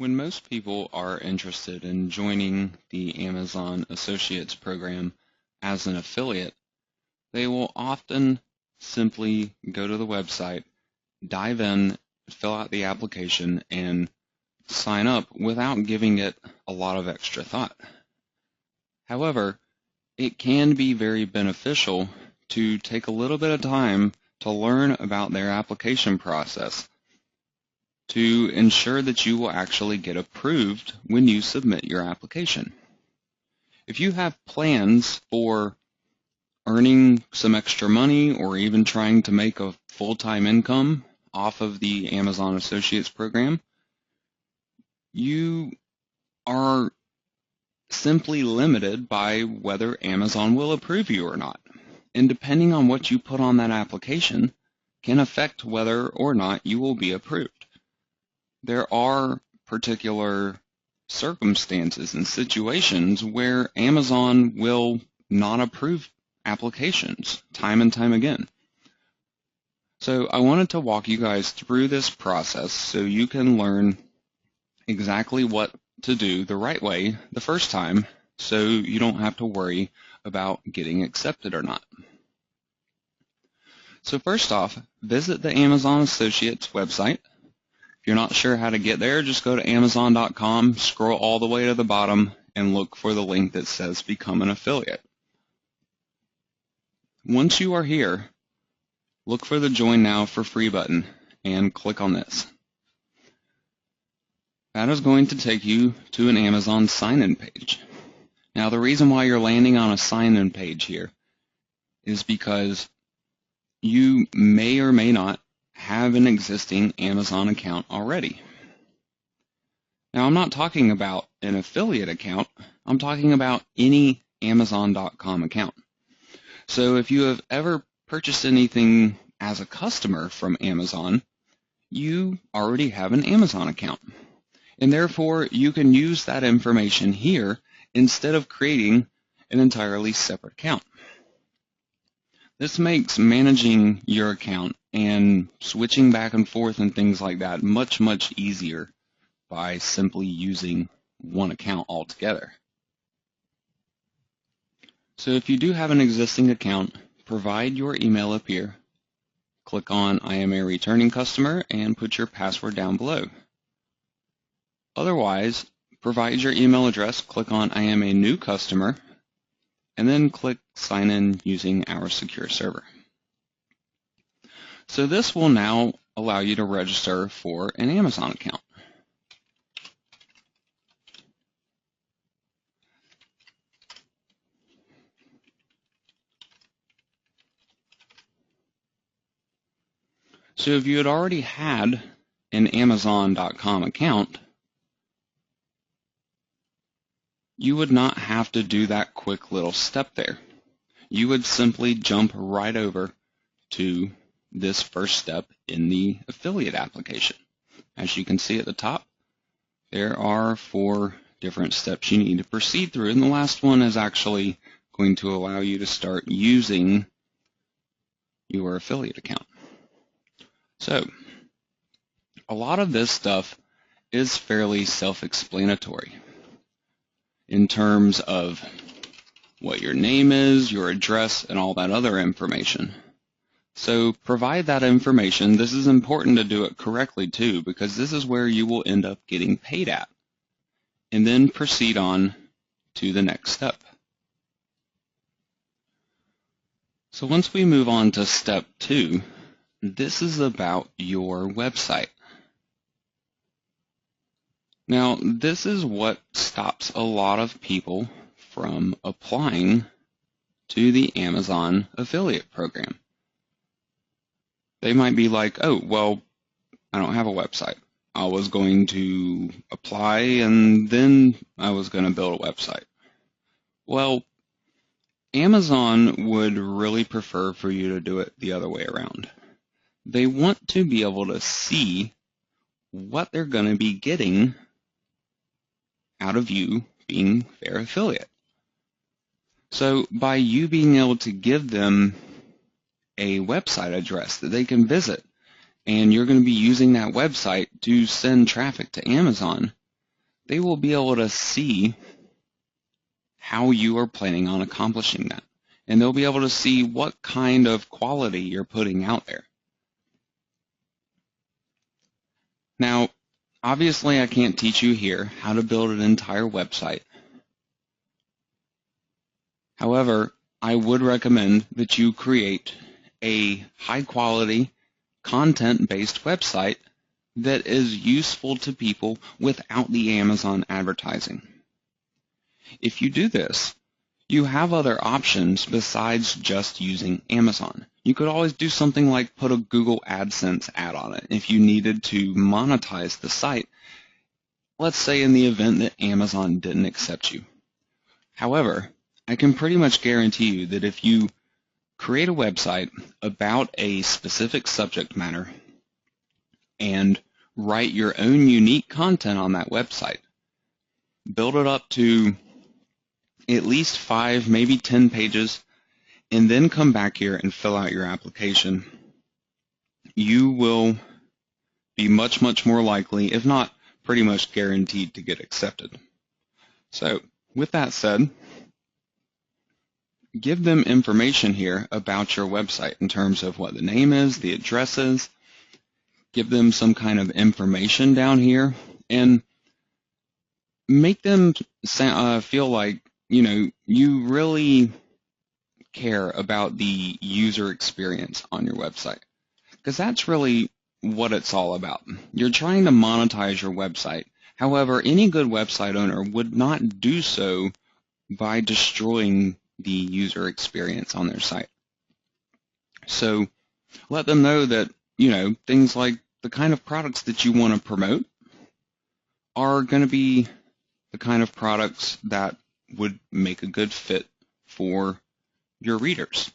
When most people are interested in joining the Amazon Associates program as an affiliate, they will often simply go to the website, dive in, fill out the application, and sign up without giving it a lot of extra thought. However, it can be very beneficial to take a little bit of time to learn about their application process to ensure that you will actually get approved when you submit your application. If you have plans for earning some extra money or even trying to make a full-time income off of the Amazon Associates program, you are simply limited by whether Amazon will approve you or not. And depending on what you put on that application can affect whether or not you will be approved. There are particular circumstances and situations where Amazon will not approve applications time and time again. So I wanted to walk you guys through this process so you can learn exactly what to do the right way the first time so you don't have to worry about getting accepted or not. So first off, visit the Amazon Associates website. If you're not sure how to get there, just go to Amazon.com, scroll all the way to the bottom, and look for the link that says Become an Affiliate. Once you are here, look for the Join Now for Free button and click on this. That is going to take you to an Amazon sign-in page. Now, the reason why you're landing on a sign-in page here is because you may or may not have an existing Amazon account already. Now, I'm not talking about an affiliate account. I'm talking about any Amazon.com account. So if you have ever purchased anything as a customer from Amazon, you already have an Amazon account. And therefore, you can use that information here instead of creating an entirely separate account. This makes managing your account and switching back and forth and things like that much, much easier by simply using one account altogether. So if you do have an existing account, provide your email up here, click on I am a returning customer, and put your password down below. Otherwise, provide your email address, click on I am a new customer, and then click Sign in using our secure server. So this will now allow you to register for an Amazon account. So if you had already had an Amazon.com account, you would not have to do that quick little step there. You would simply jump right over to this first step in the affiliate application. As you can see at the top, there are 4 different steps you need to proceed through, and the last one is actually going to allow you to start using your affiliate account. So, a lot of this stuff is fairly self-explanatory in terms of what your name is, your address, and all that other information. So provide that information. This is important to do it correctly too, because this is where you will end up getting paid at. And then proceed on to the next step. So once we move on to step 2, this is about your website. Now, this is what stops a lot of people from applying to the Amazon affiliate program. They might be like, oh, well, I don't have a website. I was going to apply and then I was going to build a website. Well, Amazon would really prefer for you to do it the other way around. They want to be able to see what they're going to be getting out of you being their affiliate. So by you being able to give them a website address that they can visit, and you're going to be using that website to send traffic to Amazon, they will be able to see how you are planning on accomplishing that. And they'll be able to see what kind of quality you're putting out there. Now, obviously, I can't teach you here how to build an entire website. However, I would recommend that you create a high-quality, content-based website that is useful to people without the Amazon advertising. If you do this, you have other options besides just using Amazon. You could always do something like put a Google AdSense ad on it if you needed to monetize the site, let's say in the event that Amazon didn't accept you. However, I can pretty much guarantee you that if you create a website about a specific subject matter and write your own unique content on that website, build it up to at least 5, maybe 10 pages, and then come back here and fill out your application, you will be much, much more likely, if not pretty much guaranteed, to get accepted. So with that said, give them information here about your website in terms of what the name is, the address is. Give them some kind of information down here, and make them feel like, you really care about the user experience on your website, because that's really what it's all about. You're trying to monetize your website. However, any good website owner would not do so by destroying the user experience on their site. So let them know that, things like the kind of products that you want to promote are going to be the kind of products that would make a good fit for your readers.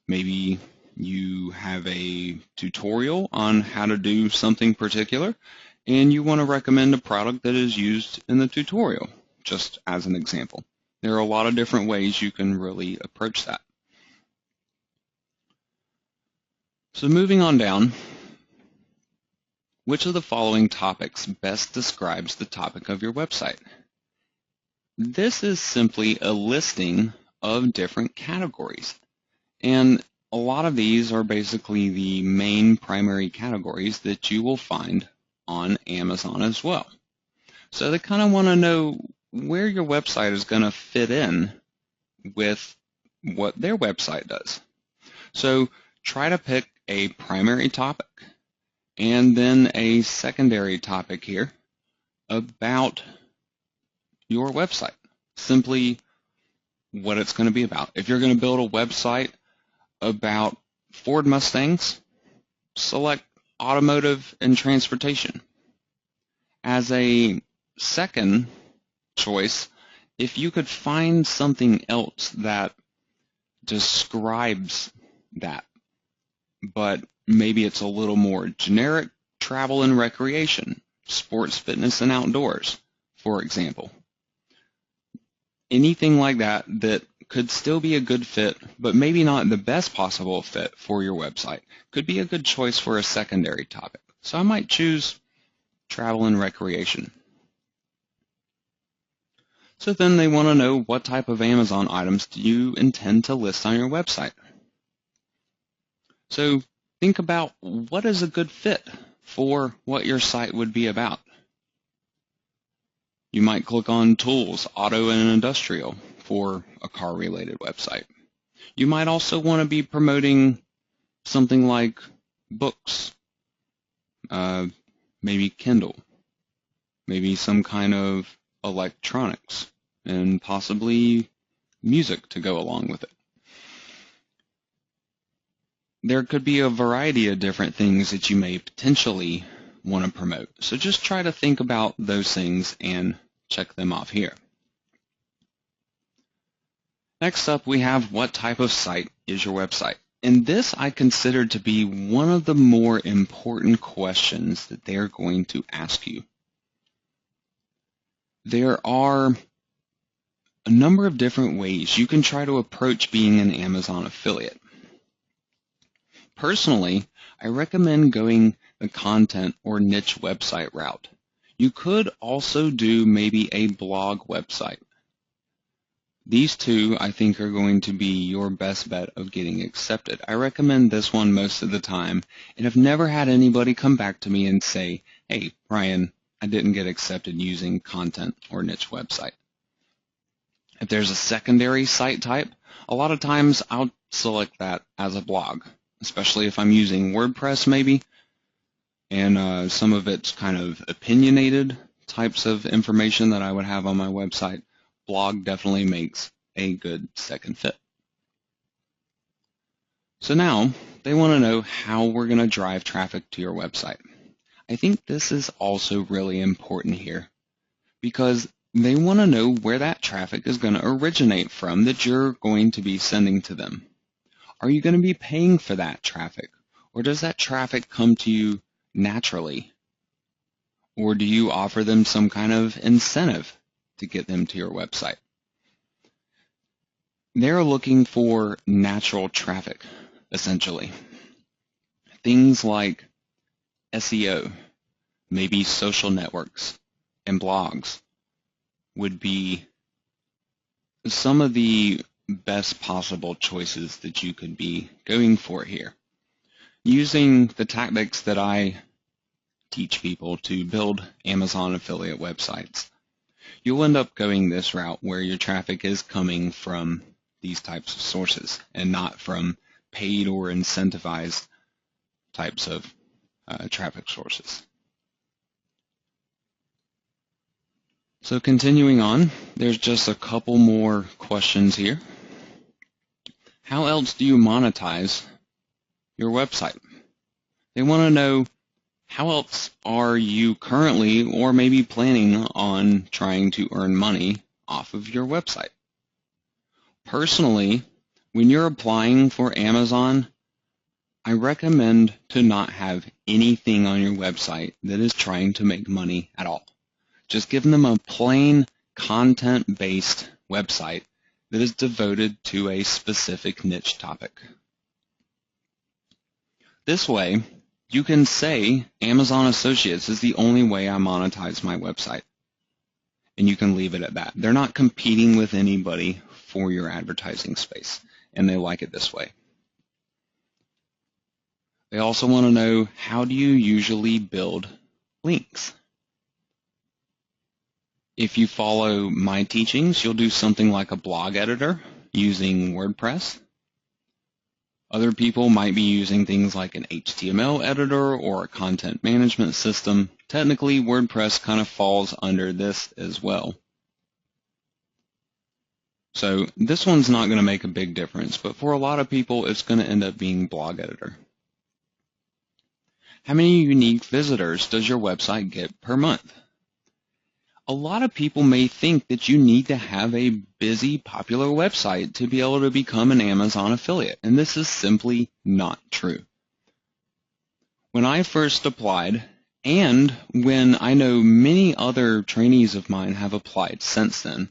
Maybe you have a tutorial on how to do something particular, and you want to recommend a product that is used in the tutorial, just as an example. There are a lot of different ways you can really approach that. So moving on down, which of the following topics best describes the topic of your website? This is simply a listing of different categories, and a lot of these are basically the main primary categories that you will find on Amazon as well. So they kind of want to know where your website is going to fit in with what their website does. So try to pick a primary topic and then a secondary topic here about your website, simply what it's going to be about. If you're going to build a website about Ford Mustangs, select automotive and transportation. As a second choice, if you could find something else that describes that, but maybe it's a little more generic, travel and recreation, sports, fitness, and outdoors, for example. Anything like that that could still be a good fit, but maybe not the best possible fit for your website, could be a good choice for a secondary topic. So I might choose travel and recreation. So then they want to know, what type of Amazon items do you intend to list on your website? So think about what is a good fit for what your site would be about. You might click on tools, auto and industrial for a car-related website. You might also want to be promoting something like books, maybe Kindle, maybe some kind of electronics, and possibly music to go along with it. There could be a variety of different things that you may potentially want to promote. So just try to think about those things and check them off here. Next up, we have, what type of site is your website? And this I consider to be one of the more important questions that they're going to ask you. There are a number of different ways you can try to approach being an Amazon affiliate. Personally, I recommend going the content or niche website route. You could also do maybe a blog website. These two, I think, are going to be your best bet of getting accepted. I recommend this one most of the time, and I've never had anybody come back to me and say, hey, Brian, I didn't get accepted using content or niche website. If there's a secondary site type, a lot of times I'll select that as a blog, especially if I'm using WordPress maybe, and some of it's kind of opinionated types of information that I would have on my website. Blog definitely makes a good second fit. So now they want to know how we're going to drive traffic to your website. I think this is also really important here because they want to know where that traffic is going to originate from that you're going to be sending to them. Are you going to be paying for that traffic, or does that traffic come to you naturally? Or do you offer them some kind of incentive to get them to your website? They're looking for natural traffic, essentially. Things like SEO, maybe social networks, and blogs would be some of the best possible choices that you could be going for here. Using the tactics that I teach people to build Amazon affiliate websites, you'll end up going this route where your traffic is coming from these types of sources and not from paid or incentivized types of traffic sources. So continuing on, there's just a couple more questions here. How else do you monetize your website? They want to know, how else are you currently or maybe planning on trying to earn money off of your website? Personally, when you're applying for Amazon, I recommend to not have anything on your website that is trying to make money at all. Just give them a plain content-based website that is devoted to a specific niche topic. This way, you can say Amazon Associates is the only way I monetize my website, and you can leave it at that. They're not competing with anybody for your advertising space, and they like it this way. They also want to know, how do you usually build links? If you follow my teachings, you'll do something like a blog editor using WordPress. Other people might be using things like an HTML editor or a content management system. Technically, WordPress kind of falls under this as well. So this one's not going to make a big difference, but for a lot of people, it's going to end up being blog editor. How many unique visitors does your website get per month? A lot of people may think that you need to have a busy, popular website to be able to become an Amazon affiliate, and this is simply not true. When I first applied, and when I know many other trainees of mine have applied since then,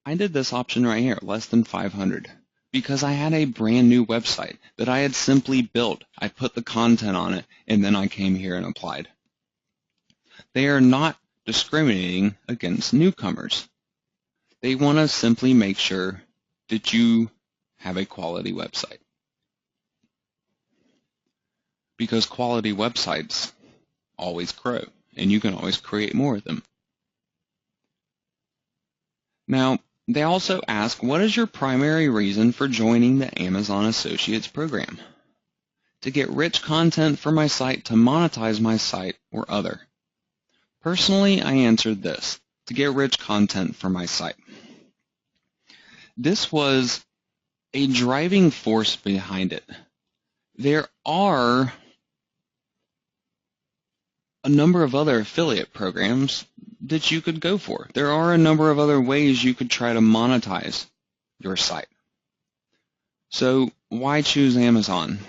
I did this option right here, less than 500, because I had a brand new website that I had simply built. I put the content on it, and then I came here and applied. They are not discriminating against newcomers. They want to simply make sure that you have a quality website, because quality websites always grow, and you can always create more of them. Now, they also ask, what is your primary reason for joining the Amazon Associates program? To get rich content for my site, to monetize my site, or other? Personally, I answered this, to get rich content for my site. This was a driving force behind it. There are a number of other affiliate programs that you could go for. There are a number of other ways you could try to monetize your site. So why choose Amazon?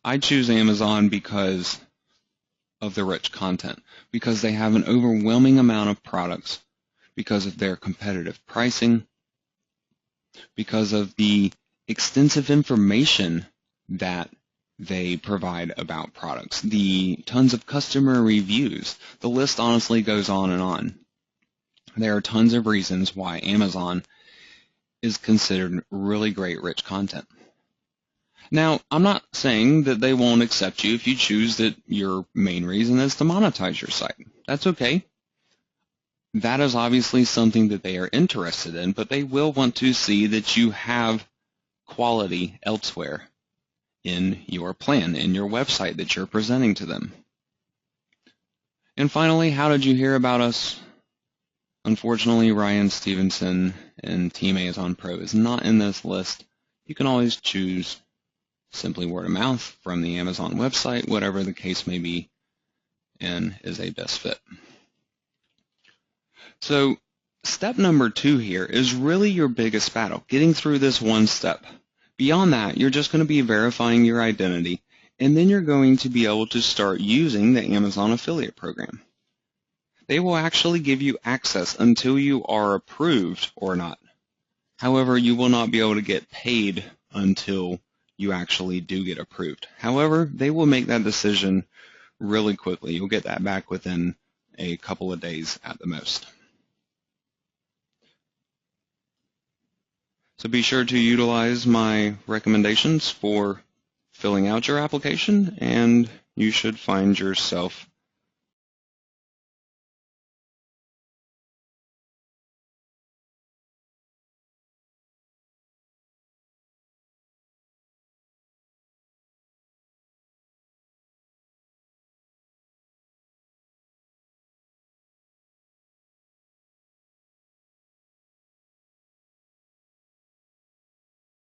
I choose Amazon because of the rich content, because they have an overwhelming amount of products, because of their competitive pricing, because of the extensive information that they provide about products, the tons of customer reviews. The list honestly goes on and on. There are tons of reasons why Amazon is considered really great rich content. Now, I'm not saying that they won't accept you if you choose that your main reason is to monetize your site. That's okay. That is obviously something that they are interested in, but they will want to see that you have quality elsewhere in your plan, in your website that you're presenting to them. And finally, how did you hear about us? Unfortunately, Ryan Stevenson and Team Amazon Pro is not in this list. You can always choose simply word of mouth from the Amazon website, whatever the case may be, and is a best fit. So step number 2 here is really your biggest battle, getting through this one step. Beyond that, you're just going to be verifying your identity, and then you're going to be able to start using the Amazon affiliate program. They will actually give you access until you are approved or not. However, you will not be able to get paid until you actually do get approved. However, they will make that decision really quickly. You'll get that back within a couple of days at the most. So be sure to utilize my recommendations for filling out your application, and you should find yourself